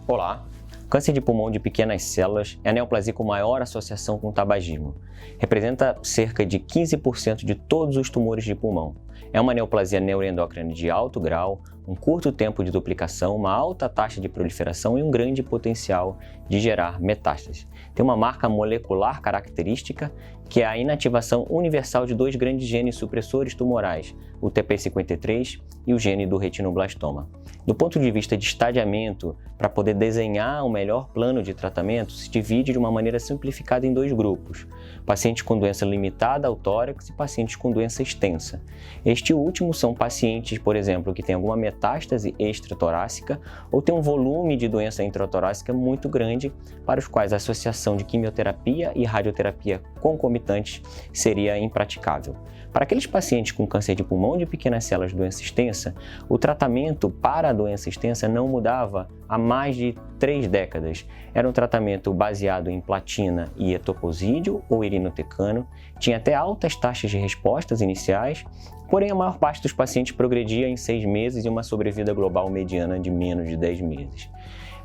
Olá! Câncer de pulmão de pequenas células é a neoplasia com maior associação com o tabagismo. Representa cerca de 15% de todos os tumores de pulmão. É uma neoplasia neuroendócrina de alto grau, um curto tempo de duplicação, uma alta taxa de proliferação e um grande potencial de gerar metástases. Tem uma marca molecular característica, que é a inativação universal de dois grandes genes supressores tumorais, o TP53 e o gene do retinoblastoma. Do ponto de vista de estadiamento, para poder desenhar o melhor plano de tratamento, se divide de uma maneira simplificada em dois grupos: pacientes com doença limitada ao tórax e pacientes com doença extensa. Este último são pacientes, por exemplo, que têm alguma metástase extratorácica ou têm um volume de doença intratorácica muito grande, para os quais a associação de quimioterapia e radioterapia concomitantes seria impraticável. Para aqueles pacientes com câncer de pulmão de pequenas células de doença extensa, o tratamento para a doença extensa não mudava há mais de 3 décadas. Era um tratamento baseado em platina e etoposídeo ou irinotecano, tinha até altas taxas de respostas iniciais, porém a maior parte dos pacientes progredia em 6 meses e uma sobrevida global mediana de menos de 10 meses.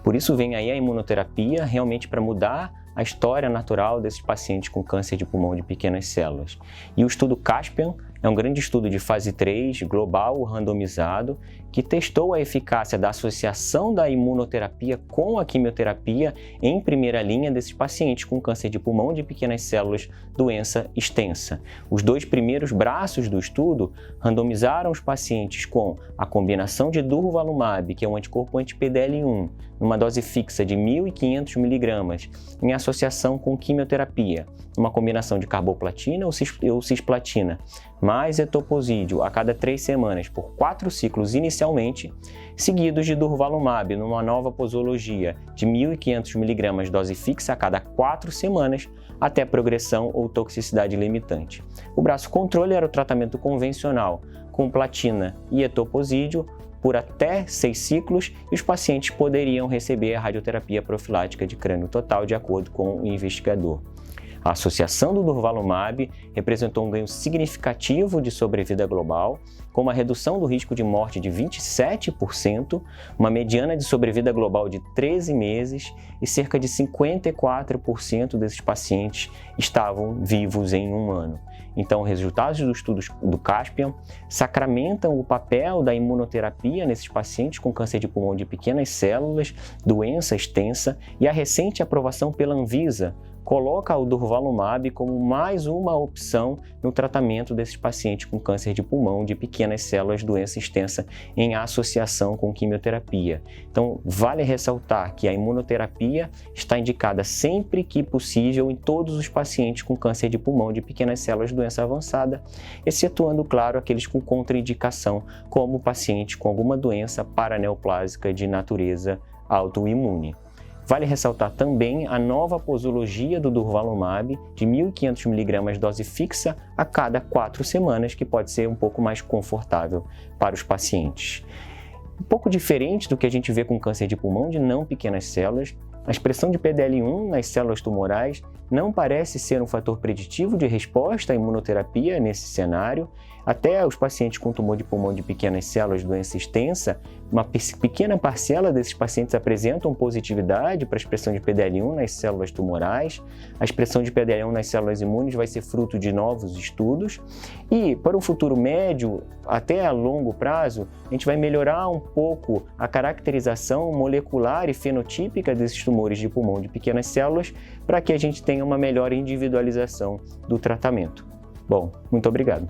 Por isso vem aí a imunoterapia realmente para mudar a história natural desses pacientes com câncer de pulmão de pequenas células. E o estudo CASPIAN é um grande estudo de fase 3, global, randomizado, que testou a eficácia da associação da imunoterapia com a quimioterapia em primeira linha desses pacientes com câncer de pulmão de pequenas células, doença extensa. Os 2 primeiros braços do estudo randomizaram os pacientes com a combinação de durvalumab, que é um anticorpo anti-PDL1, numa dose fixa de 1.500 mg, em associação com quimioterapia, uma combinação de carboplatina ou cisplatina, mais etoposídeo a cada 3 semanas por 4 ciclos inicialmente, seguidos de durvalumab numa nova posologia de 1.500 mg dose fixa a cada 4 semanas, até progressão ou toxicidade limitante. O braço controle era o tratamento convencional, com platina e etoposídeo, por até 6 ciclos, e os pacientes poderiam receber a radioterapia profilática de crânio total de acordo com o investigador. A associação do durvalumab representou um ganho significativo de sobrevida global, com uma redução do risco de morte de 27%, uma mediana de sobrevida global de 13 meses e cerca de 54% desses pacientes estavam vivos em 1 ano. Então, os resultados dos estudos do CASPIAN sacramentam o papel da imunoterapia nesses pacientes com câncer de pulmão de pequenas células, doença extensa, e a recente aprovação pela Anvisa coloca o durvalumab como mais uma opção no tratamento desses pacientes com câncer de pulmão de pequenas células, doença extensa, em associação com quimioterapia. Então, vale ressaltar que a imunoterapia está indicada sempre que possível em todos os pacientes com câncer de pulmão de pequenas células, doença avançada, excetuando, claro, aqueles com contraindicação, como pacientes com alguma doença paraneoplásica de natureza autoimune. Vale ressaltar também a nova posologia do durvalumab de 1.500 mg dose fixa a cada 4 semanas, que pode ser um pouco mais confortável para os pacientes. Um pouco diferente do que a gente vê com câncer de pulmão de não pequenas células, a expressão de PDL1 nas células tumorais não parece ser um fator preditivo de resposta à imunoterapia nesse cenário. Até os pacientes com tumor de pulmão de pequenas células, doença extensa, uma pequena parcela desses pacientes apresentam positividade para a expressão de PDL1 nas células tumorais. A expressão de PDL1 nas células imunes vai ser fruto de novos estudos. E para o futuro médio, até a longo prazo, a gente vai melhorar um pouco a caracterização molecular e fenotípica desses tumores de pulmão de pequenas células, para que a gente tenha uma melhor individualização do tratamento. Bom, muito obrigado.